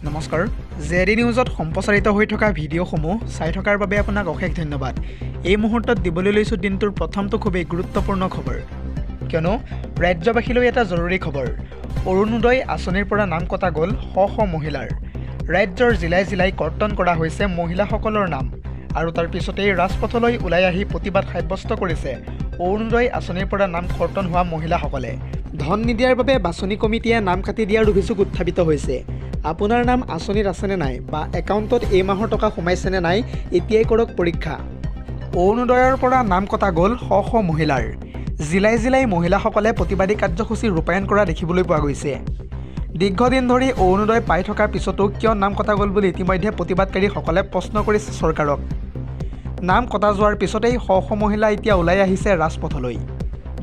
নমস্কাৰ জেডি নিউজত সম্প্ৰচাৰিত হৈ থকা ভিডিঅ'সমূহ চাই থকাৰ বাবে আপোনাক অশেষ ধন্যবাদ। এই মুহূৰ্তত দিবলৈ লৈছোঁ দিনটোৰ প্ৰথমটো খুবেই গুৰুত্বপূৰ্ণ খবৰ, কিয়নো ৰাজ্যবাসীলৈ এটা জৰুৰী খবৰ। অৰুণোদয় আঁচনিৰ পৰা নাম কটা গ'ল শ শ মহিলাৰ। ৰাজ্যৰ জিলাই জিলাই কৰ্তন কৰা হৈছে মহিলাসকলৰ নাম, আৰু তাৰ পিছতেই ৰাজপথলৈ ওলাই আহি প্ৰতিবাদ সাব্যস্ত কৰিছে অৰুণোদয় আঁচনিৰ পৰা নাম কৰ্তন হোৱা মহিলাসকলে। ধন নিদিয়াৰ বাবে বাছনি কমিটিয়ে নাম কাটি দিয়াৰ অভিযোগ উত্থাপিত হৈছে। আপোনাৰ নাম আঁচনিত আছেনে নাই বা একাউণ্টত এই মাহৰ টকা সোমাইছেনে নাই এতিয়াই কৰক পৰীক্ষা। অৰুণোদয়ৰ পৰা নাম কটা গ'ল শ শ মহিলাৰ। জিলাই জিলাই মহিলাসকলে প্ৰতিবাদী কাৰ্যসূচী ৰূপায়ণ কৰা দেখিবলৈ পোৱা গৈছে। দীৰ্ঘদিন ধৰি অৰুণোদয় পাই থকাৰ পিছতো কিয় নাম কটা গ'ল বুলি ইতিমধ্যে প্ৰতিবাদকাৰীসকলে প্ৰশ্ন কৰিছে চৰকাৰক। নাম কটা যোৱাৰ পিছতেই শ শ মহিলা এতিয়া ওলাই আহিছে ৰাজপথলৈ।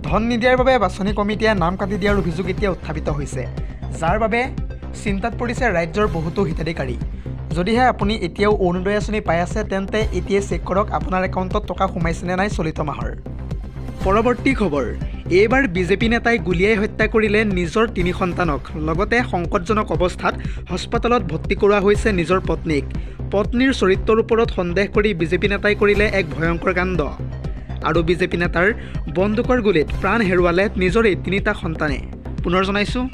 ধন নিদিয়াৰ বাবে বাছনি কমিটিয়ে নাম কাটি দিয়াৰ অভিযোগ এতিয়া উত্থাপিত হৈছে, যাৰ বাবে চিন্তাত পৰিছে ৰাজ্যৰ বহুতো হিতাধিকাৰী। যদিহে আপুনি এতিয়াও অৰুণোদয় আঁচনি পাই আছে তেন্তে এতিয়াই চেক কৰক আপোনাৰ একাউণ্টত টকা সোমাইছেনে নাই চলিত মাহৰ। পৰৱৰ্তী খবৰ, এইবাৰ বিজেপি নেতাই গুলীয়াই হত্যা কৰিলে নিজৰ ৩ সন্তানক। লগতে সংকটজনক অৱস্থাত হস্পিটেলত ভৰ্তি কৰোৱা হৈছে নিজৰ পত্নীক। পত্নীৰ চৰিত্ৰৰ ওপৰত সন্দেহ কৰি বিজেপি নেতাই কৰিলে এক ভয়ংকৰ কাণ্ড, আৰু বিজেপি নেতাৰ বন্দুকৰ গুলীত প্ৰাণ হেৰুৱালে নিজৰে ৩টা সন্তানে। পুনৰ জনাইছোঁ,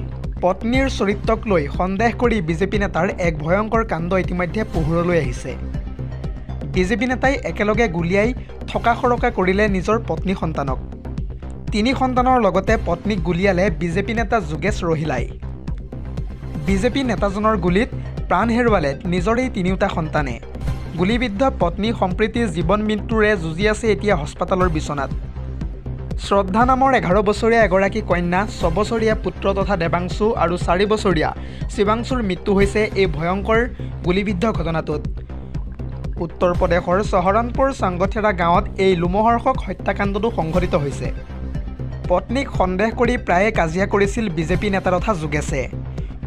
পত্নীৰ চৰিত্ৰক লৈ সন্দেহ কৰি বিজেপি নেতাৰ এক ভয়ংকৰ কাণ্ড ইতিমধ্যে পোহৰলৈ আহিছে। বিজেপি নেতাই একেলগে গুলীয়াই থকা-সৰকা কৰিলে নিজৰ পত্নী সন্তানক। ৩ সন্তানৰ লগতে পত্নীক গুলীয়ালে বিজেপি নেতা যোগেশ ৰহিলাই। বিজেপি নেতাজনৰ গুলীত প্ৰাণ হেৰুৱালে নিজৰেই 3টা সন্তানে। গুলীবিদ্ধ পত্নী সম্প্ৰীতি জীৱন মৃত্যুৰে যুঁজি আছে এতিয়া হস্পিটেলৰ বিচনাত। শ্ৰদ্ধা নামৰ 11 বছৰীয়া এগৰাকী কন্যা, 6 বছৰীয়া পুত্ৰ তথা দেৱাংশু আৰু 4 বছৰীয়া শিৱাংশুৰ মৃত্যু হৈছে এই ভয়ংকৰ গুলীবিদ্ধ ঘটনাটোত। উত্তৰ প্ৰদেশৰ সহৰনপুৰ চাংগথেৰা গাঁৱত এই লোমহৰ্ষক হত্যাকাণ্ডটো সংঘটিত হৈছে। পত্নীক সন্দেহ কৰি প্ৰায়ে কাজিয়া কৰিছিল বিজেপি নেতা তথা যোগেশে।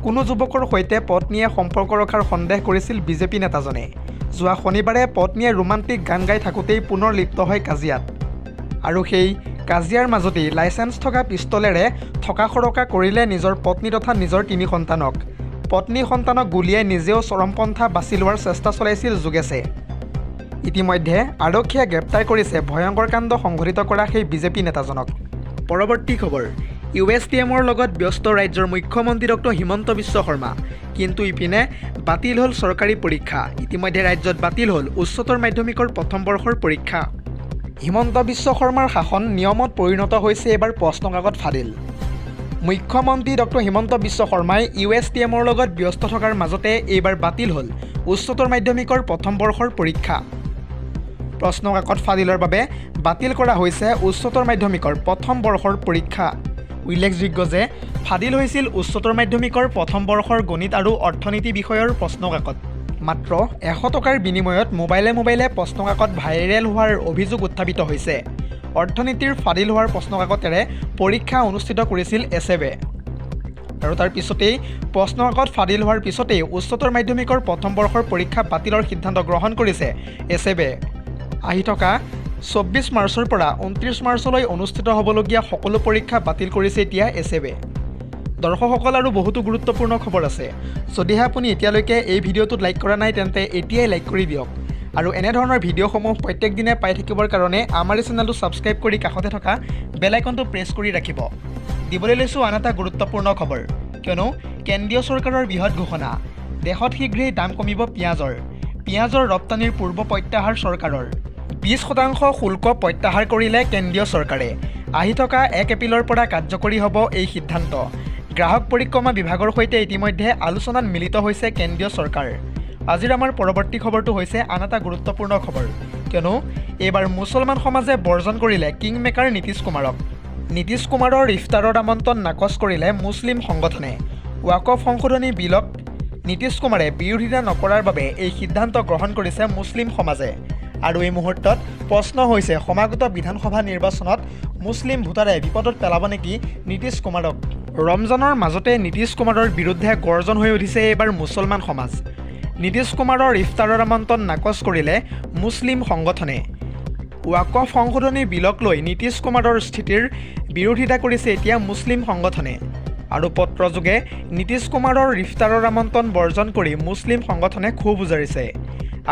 কোনো যুৱকৰ সৈতে পত্নীয়ে সম্পৰ্ক ৰখাৰ সন্দেহ কৰিছিল বিজেপি নেতাজনে। যোৱা শনিবাৰে পত্নীয়ে ৰোমান্টিক গান গাই থাকোঁতেই পুনৰ লিপ্ত হয় কাজিয়াত, আৰু সেই কাজিয়াৰ মাজতেই লাইচেন্স থকা পিষ্টলেৰে থকা-সৰকা কৰিলে নিজৰ পত্নী তথা নিজৰ 3 সন্তানক। পত্নী সন্তানক গুলীয়াই নিজেও চৰমপন্থা বাছি লোৱাৰ চেষ্টা চলাইছিল যোগেশে। ইতিমধ্যে আৰক্ষীয়ে গ্ৰেপ্তাৰ কৰিছে ভয়ংকৰ কাণ্ড সংঘটিত কৰা সেই বিজেপি নেতাজনক। পৰৱৰ্তী খবৰ, USTMৰ লগত ব্যস্ত ৰাজ্যৰ মুখ্যমন্ত্ৰী ডক্টৰ হিমন্ত বিশ্ব শৰ্মা। কিন্তু ইপিনে বাতিল হ'ল চৰকাৰী পৰীক্ষা। ইতিমধ্যে ৰাজ্যত বাতিল হ'ল উচ্চতৰ মাধ্যমিকৰ প্ৰথম বৰ্ষৰ পৰীক্ষা। হিমন্ত বিশ্ব শৰ্মাৰ শাসন নিয়মত পৰিণত হৈছে এবাৰ প্ৰশ্নকাকত ফাদিল। মুখ্যমন্ত্ৰী ডক্টৰ হিমন্ত বিশ্ব শৰ্মাই USTMৰ লগত ব্যস্ত থকাৰ মাজতে এইবাৰ বাতিল হ'ল উচ্চতৰ মাধ্যমিকৰ প্ৰথম বৰ্ষৰ পৰীক্ষা। প্ৰশ্নকাকত ফাদিলৰ বাবে বাতিল কৰা হৈছে উচ্চতৰ মাধ্যমিকৰ প্ৰথম বৰ্ষৰ পৰীক্ষা। উল্লেখযোগ্য যে ফাদিল হৈছিল উচ্চতৰ মাধ্যমিকৰ প্ৰথম বৰ্ষৰ গণিত আৰু অৰ্থনীতি বিষয়ৰ প্ৰশ্নকাকত। মাত্ৰ 100 টকাৰ বিনিময়ত মোবাইলে মোবাইলে প্ৰশ্নকাকত ভাইৰেল হোৱাৰ অভিযোগ উত্থাপিত হৈছে। অৰ্থনীতিৰ ফাদিল হোৱাৰ প্ৰশ্নকাকতেৰে পৰীক্ষা অনুষ্ঠিত কৰিছিল এছেবে, আৰু তাৰ পিছতেই প্ৰশ্নকাকত ফাদিল হোৱাৰ পিছতেই উচ্চতৰ মাধ্যমিকৰ প্ৰথম বৰ্ষৰ পৰীক্ষা বাতিলৰ সিদ্ধান্ত গ্ৰহণ কৰিছে এছেবে। আহি থকা 24 মাৰ্চৰ পৰা 29 মাৰ্চলৈ অনুষ্ঠিত হ'বলগীয়া সকলো পৰীক্ষা বাতিল কৰিছে এতিয়া এছেবে। দৰ্শকসকল, আৰু বহুতো গুৰুত্বপূৰ্ণ খবৰ আছে। যদিহে আপুনি এতিয়ালৈকে এই ভিডিঅ'টোত লাইক কৰা নাই তেন্তে এতিয়াই লাইক কৰি দিয়ক, আৰু এনেধৰণৰ ভিডিঅ'সমূহ প্ৰত্যেক দিনে পাই থাকিবৰ কাৰণে আমাৰ এই চেনেলটো ছাবস্ক্ৰাইব কৰি কাষতে থকা বেল আইকনটো প্ৰেছ কৰি ৰাখিব। দিবলৈ লৈছোঁ আন এটা গুৰুত্বপূৰ্ণ খবৰ, কিয়নো কেন্দ্ৰীয় চৰকাৰৰ বৃহৎ ঘোষণা। দেশত শীঘ্ৰেই দাম কমিব পিঁয়াজৰ। পিঁয়াজৰ ৰপ্তানিৰ পূৰ্ব প্ৰত্যাহাৰ চৰকাৰৰ। 20% শুল্ক প্ৰত্যাহাৰ কৰিলে কেন্দ্ৰীয় চৰকাৰে। আহি থকা 1 এপ্ৰিলৰ পৰা কাৰ্যকৰী হ'ব এই সিদ্ধান্ত। গ্ৰাহক পৰিক্ৰমা বিভাগৰ সৈতে ইতিমধ্যে আলোচনাত মিলিত হৈছে কেন্দ্ৰীয় চৰকাৰ। আজিৰ আমাৰ পৰৱৰ্তী খবৰটো হৈছে আন এটা গুৰুত্বপূৰ্ণ খবৰ, কিয়নো এইবাৰ মুছলমান সমাজে বৰ্জন কৰিলে কিং মেকাৰ নীতিশ কুমাৰক। নীতিশ কুমাৰৰ ইফতাৰৰ আমন্ত্ৰণ নাকচ কৰিলে মুছলিম সংগঠনে। ৱাকফ সংশোধনী বিলক নীতিশ কুমাৰে বিৰোধিতা নকৰাৰ বাবে এই সিদ্ধান্ত গ্ৰহণ কৰিছে মুছলিম সমাজে। আৰু এই মুহূৰ্তত প্ৰশ্ন হৈছে, সমাগত বিধানসভা নিৰ্বাচনত মুছলিম ভোটাৰে বিপদত পেলাব নেকি নীতিশ কুমাৰক? ৰমজানৰ মাজতে নীতিশ কুমাৰৰ বিৰুদ্ধে গৰ্জন হৈ উঠিছে এইবাৰ মুছলমান সমাজ। নীতিশ কুমাৰৰ ইফতাৰৰ আমন্ত্ৰণ নাকচ কৰিলে মুছলিম সংগঠনে। ৱাকফ সংশোধনী বিলক লৈ নীতিশ কুমাৰৰ স্থিতিৰ বিৰোধিতা কৰিছে এতিয়া মুছলিম সংগঠনে। আৰু পত্ৰযোগে নীতিশ কুমাৰৰ ইফতাৰৰ আমন্ত্ৰণ বৰ্জন কৰি মুছলিম সংগঠনে ক্ষোভ উজাৰিছে।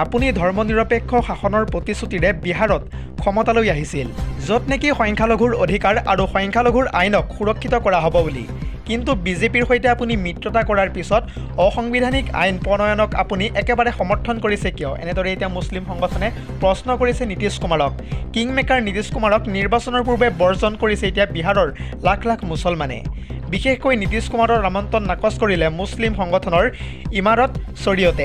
আপুনি ধৰ্মনিৰপেক্ষ শাসনৰ প্ৰতিশ্ৰুতিৰে বিহাৰত ক্ষমতালৈ আহিছিল, য'ত নেকি সংখ্যালঘুৰ অধিকাৰ আৰু সংখ্যালঘুৰ আইনক সুৰক্ষিত কৰা হ'ব বুলি। কিন্তু বিজেপিৰ সৈতে আপুনি মিত্ৰতা কৰাৰ পিছত অসাংবিধানিক আইন প্ৰণয়নক আপুনি একেবাৰে সমৰ্থন কৰিছে কিয়? এনেদৰে এতিয়া মুছলিম সংগঠনে প্ৰশ্ন কৰিছে নীতিশ কুমাৰক। কিং মেকাৰ নীতিশ কুমাৰক নিৰ্বাচনৰ পূৰ্বে বৰ্জন কৰিছে এতিয়া বিহাৰৰ লাখ লাখ মুছলমানে। বিশেষকৈ নীতিশ কুমাৰৰ আমন্ত্ৰণ নাকচ কৰিলে মুছলিম সংগঠনৰ ইমাৰত শৰীয়তে।